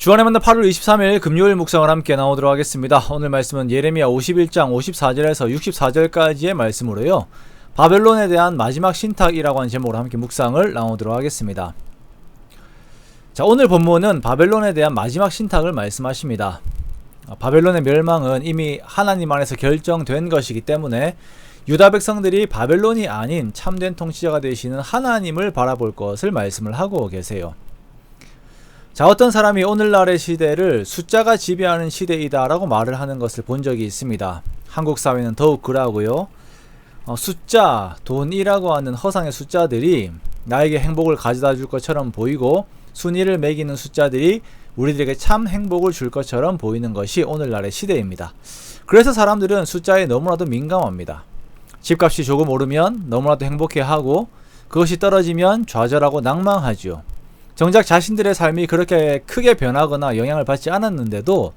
주안의 만남 8월 23일 금요일 묵상을 함께 나오도록 하겠습니다. 오늘 말씀은 예레미야 51장 54절에서 64절까지의 말씀으로요, 바벨론에 대한 마지막 신탁이라고 하는 제목으로 함께 묵상을 나오도록 하겠습니다. 자, 오늘 본문은 바벨론에 대한 마지막 신탁을 말씀하십니다. 바벨론의 멸망은 이미 하나님 안에서 결정된 것이기 때문에 유다 백성들이 바벨론이 아닌 참된 통치자가 되시는 하나님을 바라볼 것을 말씀을 하고 계세요. 자, 어떤 사람이 오늘날의 시대를 숫자가 지배하는 시대이다 라고 말을 하는 것을 본 적이 있습니다. 한국 사회는 더욱 그러하고요. 숫자, 돈이라고 하는 허상의 숫자들이 나에게 행복을 가져다 줄 것처럼 보이고, 순위를 매기는 숫자들이 우리들에게 참 행복을 줄 것처럼 보이는 것이 오늘날의 시대입니다. 그래서 사람들은 숫자에 너무나도 민감합니다. 집값이 조금 오르면 너무나도 행복해하고, 그것이 떨어지면 좌절하고 낭망하죠. 정작 자신들의 삶이 그렇게 크게 변하거나 영향을 받지 않았는데도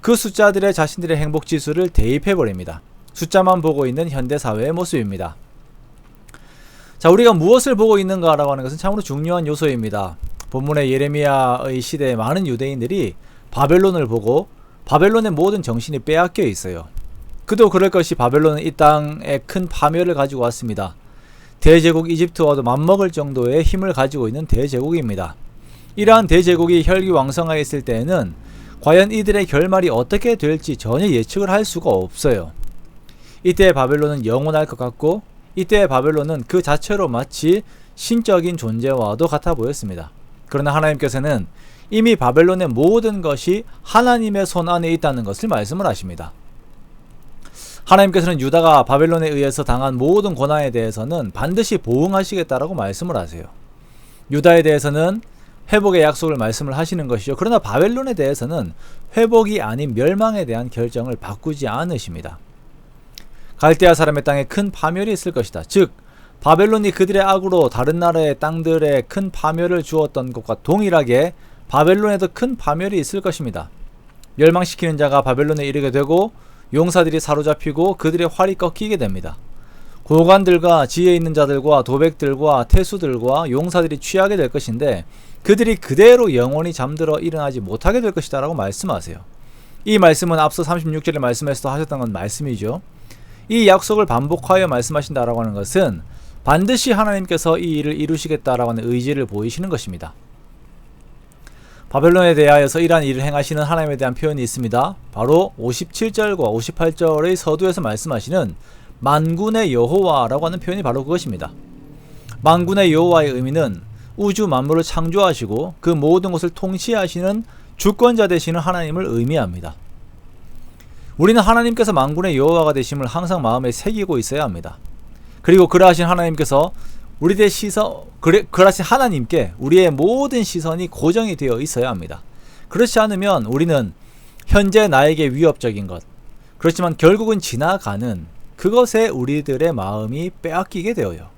그 숫자들의 자신들의 행복 지수를 대입해버립니다. 숫자만 보고 있는 현대사회의 모습입니다. 자, 우리가 무엇을 보고 있는가라고 하는 것은 참으로 중요한 요소입니다. 본문의 예레미야의 시대에 많은 유대인들이 바벨론을 보고 바벨론의 모든 정신이 빼앗겨 있어요. 그도 그럴 것이 바벨론은 이 땅에 큰 파멸을 가지고 왔습니다. 대제국 이집트와도 맞먹을 정도의 힘을 가지고 있는 대제국입니다. 이러한 대제국이 혈기왕성하게 있을 때에는 과연 이들의 결말이 어떻게 될지 전혀 예측을 할 수가 없어요. 이때의 바벨론은 영원할 것 같고, 이때의 바벨론은 그 자체로 마치 신적인 존재와도 같아 보였습니다. 그러나 하나님께서는 이미 바벨론의 모든 것이 하나님의 손 안에 있다는 것을 말씀을 하십니다. 하나님께서는 유다가 바벨론에 의해서 당한 모든 고난에 대해서는 반드시 보응하시겠다라고 말씀을 하세요. 유다에 대해서는 회복의 약속을 말씀을 하시는 것이죠. 그러나 바벨론에 대해서는 회복이 아닌 멸망에 대한 결정을 바꾸지 않으십니다. 갈대아 사람의 땅에 큰 파멸이 있을 것이다. 즉, 바벨론이 그들의 악으로 다른 나라의 땅들에 큰 파멸을 주었던 것과 동일하게 바벨론에도 큰 파멸이 있을 것입니다. 멸망시키는 자가 바벨론에 이르게 되고, 용사들이 사로잡히고 그들의 활이 꺾이게 됩니다. 고관들과 지혜 있는 자들과 도백들과 태수들과 용사들이 취하게 될 것인데, 그들이 그대로 영원히 잠들어 일어나지 못하게 될 것이다 라고 말씀하세요. 이 말씀은 앞서 36절의 말씀에서도 하셨던 건 말씀이죠. 이 약속을 반복하여 말씀하신다라고 하는 것은 반드시 하나님께서 이 일을 이루시겠다라고 하는 의지를 보이시는 것입니다. 바벨론에 대하여서 이러한 일을 행하시는 하나님에 대한 표현이 있습니다. 바로 57절과 58절의 서두에서 말씀하시는 만군의 여호와라고 하는 표현이 바로 그것입니다. 만군의 여호와의 의미는 우주 만물을 창조하시고 그 모든 것을 통치하시는 주권자 되시는 하나님을 의미합니다. 우리는 하나님께서 만군의 여호와가 되심을 항상 마음에 새기고 있어야 합니다. 그리고 그러하신 하나님께서 그러하신 하나님께 우리의 모든 시선이 고정이 되어 있어야 합니다. 그렇지 않으면 우리는 현재 나에게 위협적인 것, 그렇지만 결국은 지나가는 그것에 우리들의 마음이 빼앗기게 되어요.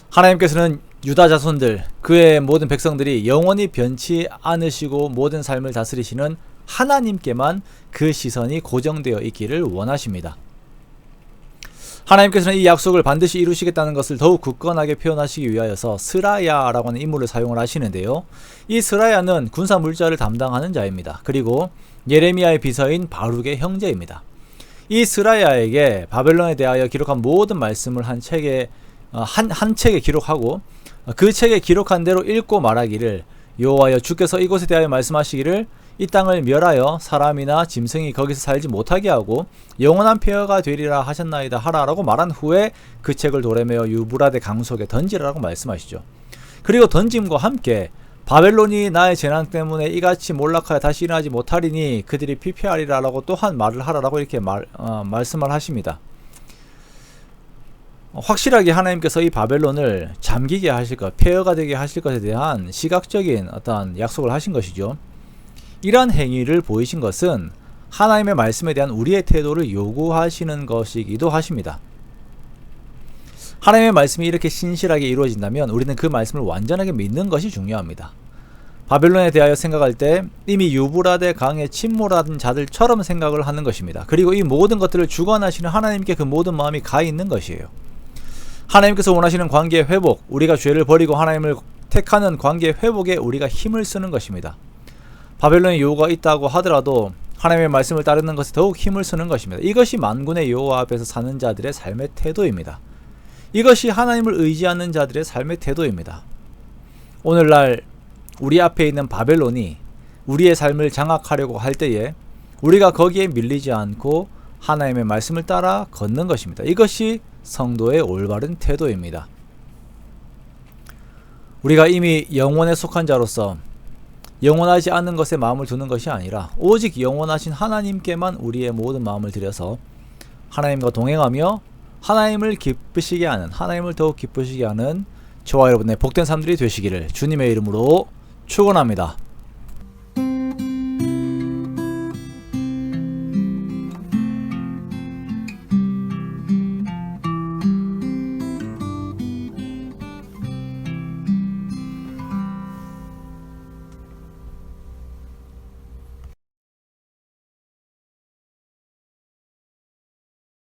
하나님께서는 유다 자손들, 그의 모든 백성들이 영원히 변치 않으시고 모든 삶을 다스리시는 하나님께만 그 시선이 고정되어 있기를 원하십니다. 하나님께서는 이 약속을 반드시 이루시겠다는 것을 더욱 굳건하게 표현하시기 위하여서 스라야라고 하는 인물을 사용을 하시는데요. 이 스라야는 군사 물자를 담당하는 자입니다. 그리고 예레미야의 비서인 바룩의 형제입니다. 이 스라야에게 바벨론에 대하여 기록한 모든 말씀을 한 책에 기록하고, 그 책에 기록한 대로 읽고 말하기를, 여호와여 주께서 이곳에 대하여 말씀하시기를 이 땅을 멸하여 사람이나 짐승이 거기서 살지 못하게 하고 영원한 폐허가 되리라 하셨나이다 하라라고 말한 후에 그 책을 도래매어 유브라데 강속에 던지라라고 말씀하시죠. 그리고 던짐과 함께 바벨론이 나의 재난 때문에 이같이 몰락하여 다시 일어나지 못하리니 그들이 피폐하리라라고 또한 말을 하라라고 이렇게 말씀을 하십니다. 확실하게 하나님께서 이 바벨론을 잠기게 하실 것, 폐허가 되게 하실 것에 대한 시각적인 어떤 약속을 하신 것이죠. 이러한 행위를 보이신 것은 하나님의 말씀에 대한 우리의 태도를 요구하시는 것이기도 하십니다. 하나님의 말씀이 이렇게 신실하게 이루어진다면 우리는 그 말씀을 완전하게 믿는 것이 중요합니다. 바벨론에 대하여 생각할 때 이미 유브라데 강에 침몰한 자들처럼 생각을 하는 것입니다. 그리고 이 모든 것들을 주관하시는 하나님께 그 모든 마음이 가 있는 것이에요. 하나님께서 원하시는 관계의 회복, 우리가 죄를 버리고 하나님을 택하는 관계의 회복에 우리가 힘을 쓰는 것입니다. 바벨론의 유혹가 있다고 하더라도 하나님의 말씀을 따르는 것에 더욱 힘을 쓰는 것입니다. 이것이 만군의 여호와 앞에서 사는 자들의 삶의 태도입니다. 이것이 하나님을 의지하는 자들의 삶의 태도입니다. 오늘날 우리 앞에 있는 바벨론이 우리의 삶을 장악하려고 할 때에 우리가 거기에 밀리지 않고 하나님의 말씀을 따라 걷는 것입니다. 이것이 성도의 올바른 태도입니다. 우리가 이미 영원에 속한 자로서 영원하지 않는 것에 마음을 두는 것이 아니라 오직 영원하신 하나님께만 우리의 모든 마음을 들여서 하나님과 동행하며 하나님을 기쁘시게 하는, 하나님을 더욱 기쁘시게 하는 저와 여러분의 복된 삶들이 되시기를 주님의 이름으로 축원합니다.